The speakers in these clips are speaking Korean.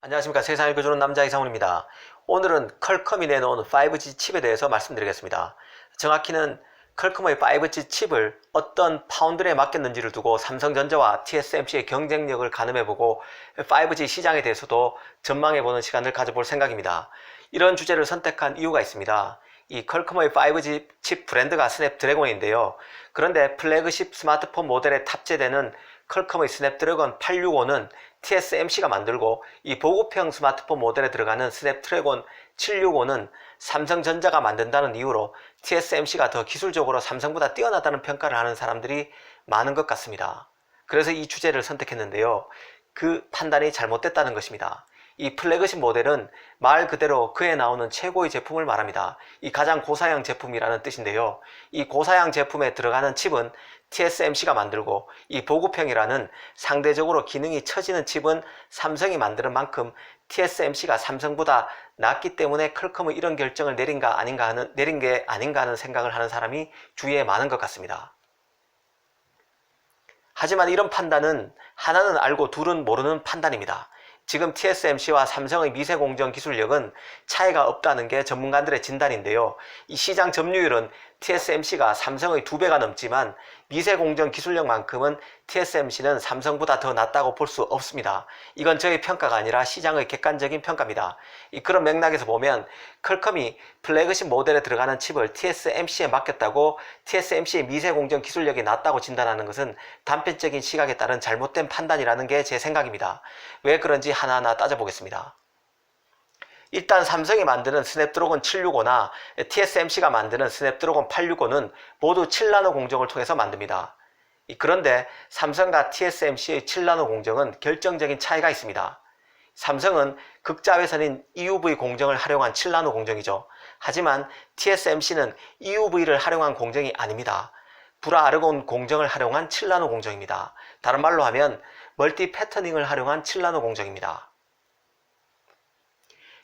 안녕하십니까. 세상을 읽어주는 남자 이상훈입니다. 오늘은 퀄컴이 내놓은 5G 칩에 대해서 말씀드리겠습니다. 정확히는 퀄컴의 5G 칩을 어떤 파운드에 맡겼는지를 두고 삼성전자와 TSMC의 경쟁력을 가늠해보고 5G 시장에 대해서도 전망해보는 시간을 가져볼 생각입니다. 이런 주제를 선택한 이유가 있습니다. 이 퀄컴의 5G 칩 브랜드가 스냅드래곤인데요. 그런데 플래그십 스마트폰 모델에 탑재되는 퀄컴의 스냅드래곤 865는 TSMC가 만들고 이 보급형 스마트폰 모델에 들어가는 스냅드래곤 765는 삼성전자가 만든다는 이유로 TSMC가 더 기술적으로 삼성보다 뛰어나다는 평가를 하는 사람들이 많은 것 같습니다. 그래서 이 주제를 선택했는데요. 그 판단이 잘못됐다는 것입니다. 이 플래그십 모델은 말 그대로 그에 나오는 최고의 제품을 말합니다. 이 가장 고사양 제품이라는 뜻인데요. 이 고사양 제품에 들어가는 칩은 TSMC가 만들고 이 보급형이라는 상대적으로 기능이 처지는 칩은 삼성이 만드는 만큼 TSMC가 삼성보다 낫기 때문에 퀄컴의 이런 결정을 내린 게 아닌가 하는 생각을 하는 사람이 주위에 많은 것 같습니다. 하지만 이런 판단은 하나는 알고 둘은 모르는 판단입니다. 지금 TSMC와 삼성의 미세공정 기술력은 차이가 없다는 게 전문가들의 진단인데요. 이 시장 점유율은 TSMC가 삼성의 2배가 넘지만 미세공정 기술력만큼은 TSMC는 삼성보다 더 낫다고 볼 수 없습니다. 이건 저의 평가가 아니라 시장의 객관적인 평가입니다. 그런 맥락에서 보면 퀄컴이 플래그십 모델에 들어가는 칩을 TSMC에 맡겼다고 TSMC의 미세공정 기술력이 낮다고 진단하는 것은 단편적인 시각에 따른 잘못된 판단이라는 게 제 생각입니다. 왜 그런지 하나하나 따져보겠습니다. 일단 삼성이 만드는 스냅드래곤 765나 TSMC가 만드는 스냅드래곤 865는 모두 7나노 공정을 통해서 만듭니다. 그런데 삼성과 TSMC의 7나노 공정은 결정적인 차이가 있습니다. 삼성은 극자외선인 EUV 공정을 활용한 7나노 공정이죠. 하지만 TSMC는 EUV를 활용한 공정이 아닙니다. 불아르곤 공정을 활용한 7나노 공정입니다. 다른 말로 하면 멀티 패터닝을 활용한 7나노 공정입니다.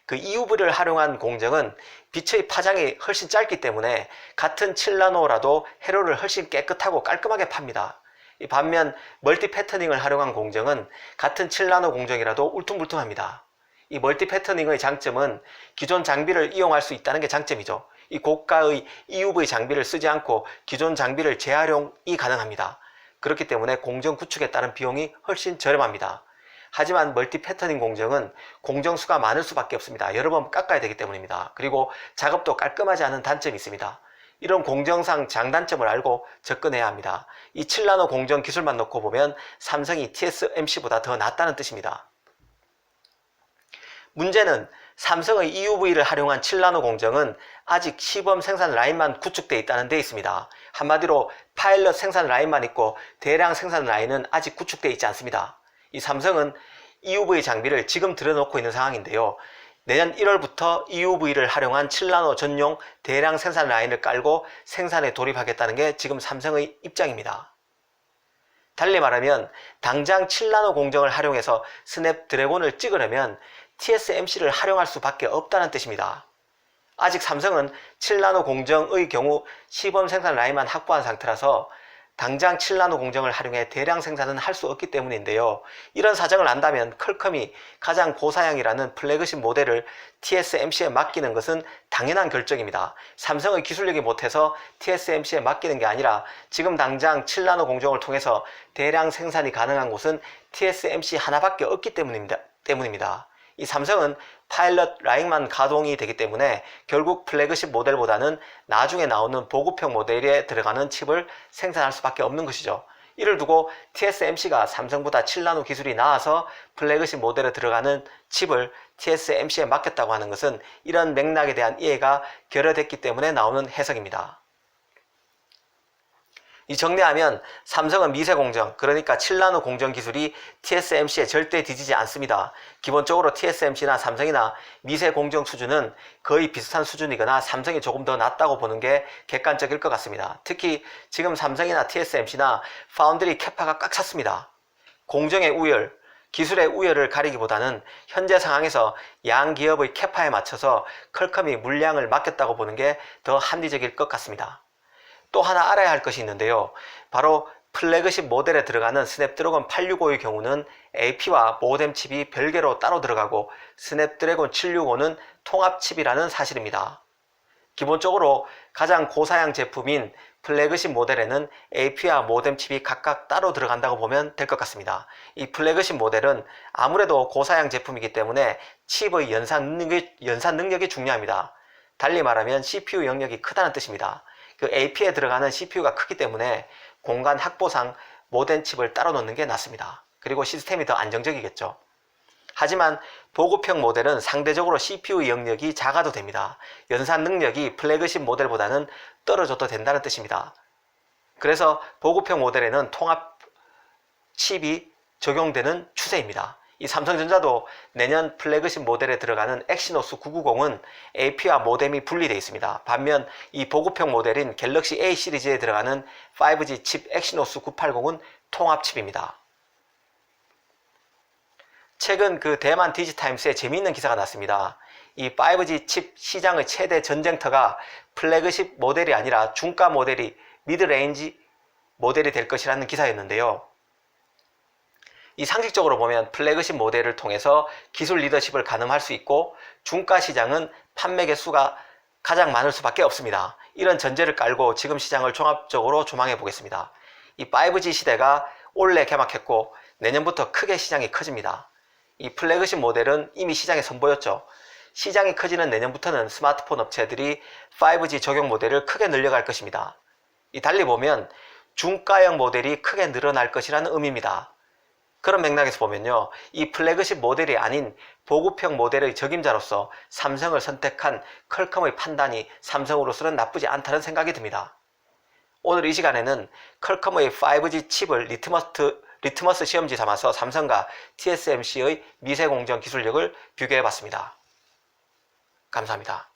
그 EUV를 활용한 공정은 빛의 파장이 훨씬 짧기 때문에 같은 7나노라도 회로를 훨씬 깨끗하고 깔끔하게 팝니다. 반면 멀티 패터닝을 활용한 공정은 같은 7나노 공정이라도 울퉁불퉁합니다. 이 멀티 패터닝의 장점은 기존 장비를 이용할 수 있다는 게 장점이죠. 이 고가의 EUV 장비를 쓰지 않고 기존 장비를 재활용이 가능합니다. 그렇기 때문에 공정 구축에 따른 비용이 훨씬 저렴합니다. 하지만 멀티 패터닝 공정은 공정수가 많을 수밖에 없습니다. 여러 번 깎아야 되기 때문입니다. 그리고 작업도 깔끔하지 않은 단점이 있습니다. 이런 공정상 장단점을 알고 접근해야 합니다. 이 7나노 공정 기술만 놓고 보면 삼성이 TSMC보다 더 낫다는 뜻입니다. 문제는 삼성의 EUV를 활용한 7나노 공정은 아직 시범 생산 라인만 구축되어 있다는 데 있습니다. 한마디로 파일럿 생산 라인만 있고 대량 생산 라인은 아직 구축되어 있지 않습니다. 이 삼성은 EUV 장비를 지금 들여놓고 있는 상황인데요. 내년 1월부터 EUV를 활용한 7나노 전용 대량 생산 라인을 깔고 생산에 돌입하겠다는 게 지금 삼성의 입장입니다. 달리 말하면 당장 7나노 공정을 활용해서 스냅드래곤을 찍으려면 TSMC를 활용할 수밖에 없다는 뜻입니다. 아직 삼성은 7나노 공정의 경우 시범 생산 라인만 확보한 상태라서 당장 7나노 공정을 활용해 대량 생산은 할 수 없기 때문인데요. 이런 사정을 안다면 퀄컴이 가장 고사양이라는 플래그십 모델을 TSMC에 맡기는 것은 당연한 결정입니다. 삼성의 기술력이 못해서 TSMC에 맡기는 게 아니라 지금 당장 7나노 공정을 통해서 대량 생산이 가능한 곳은 TSMC 하나밖에 없기 때문입니다. 이 삼성은 파일럿 라인만 가동이 되기 때문에 결국 플래그십 모델보다는 나중에 나오는 보급형 모델에 들어가는 칩을 생산할 수밖에 없는 것이죠. 이를 두고 TSMC가 삼성보다 7나노 기술이 나아서 플래그십 모델에 들어가는 칩을 TSMC에 맡겼다고 하는 것은 이런 맥락에 대한 이해가 결여됐기 때문에 나오는 해석입니다. 정리하면 삼성은 미세공정, 그러니까 7나노 공정 기술이 TSMC에 절대 뒤지지 않습니다. 기본적으로 TSMC나 삼성이나 미세공정 수준은 거의 비슷한 수준이거나 삼성이 조금 더 낫다고 보는 게 객관적일 것 같습니다. 특히 지금 삼성이나 TSMC나 파운드리 캐파가 꽉 찼습니다. 공정의 우열, 기술의 우열을 가리기보다는 현재 상황에서 양 기업의 캐파에 맞춰서 퀄컴이 물량을 맡겼다고 보는 게 더 합리적일 것 같습니다. 또 하나 알아야 할 것이 있는데요. 바로 플래그십 모델에 들어가는 스냅드래곤 865의 경우는 AP와 모뎀 칩이 별개로 따로 들어가고 스냅드래곤 765는 통합칩이라는 사실입니다. 기본적으로 가장 고사양 제품인 플래그십 모델에는 AP와 모뎀 칩이 각각 따로 들어간다고 보면 될 것 같습니다. 이 플래그십 모델은 아무래도 고사양 제품이기 때문에 칩의 연산 능력이 중요합니다. 달리 말하면 CPU 영역이 크다는 뜻입니다. 그 AP에 들어가는 CPU가 크기 때문에 공간 확보상 모뎀 칩을 따로 놓는 게 낫습니다. 그리고 시스템이 더 안정적이겠죠. 하지만 보급형 모델은 상대적으로 CPU 영역이 작아도 됩니다. 연산 능력이 플래그십 모델보다는 떨어져도 된다는 뜻입니다. 그래서 보급형 모델에는 통합 칩이 적용되는 추세입니다. 이 삼성전자도 내년 플래그십 모델에 들어가는 엑시노스 990은 AP와 모뎀이 분리되어 있습니다. 반면 이 보급형 모델인 갤럭시 A 시리즈에 들어가는 5G 칩 엑시노스 980은 통합칩입니다. 최근 그 대만 디지타임스에 재미있는 기사가 났습니다. 이 5G 칩 시장의 최대 전쟁터가 플래그십 모델이 아니라 중가 모델이 미드레인지 모델이 될 것이라는 기사였는데요. 이 상식적으로 보면 플래그십 모델을 통해서 기술 리더십을 가늠할 수 있고 중가 시장은 판매 개수가 가장 많을 수밖에 없습니다. 이런 전제를 깔고 지금 시장을 종합적으로 조망해 보겠습니다. 이 5G 시대가 올해 개막했고 내년부터 크게 시장이 커집니다. 이 플래그십 모델은 이미 시장에 선보였죠. 시장이 커지는 내년부터는 스마트폰 업체들이 5G 적용 모델을 크게 늘려갈 것입니다. 이 달리 보면 중가형 모델이 크게 늘어날 것이라는 의미입니다. 그런 맥락에서 보면요, 이 플래그십 모델이 아닌 보급형 모델의 적임자로서 삼성을 선택한 퀄컴의 판단이 삼성으로서는 나쁘지 않다는 생각이 듭니다. 오늘 이 시간에는 퀄컴의 5G 칩을 리트머스 시험지 삼아서 삼성과 TSMC의 미세공정 기술력을 비교해 봤습니다. 감사합니다.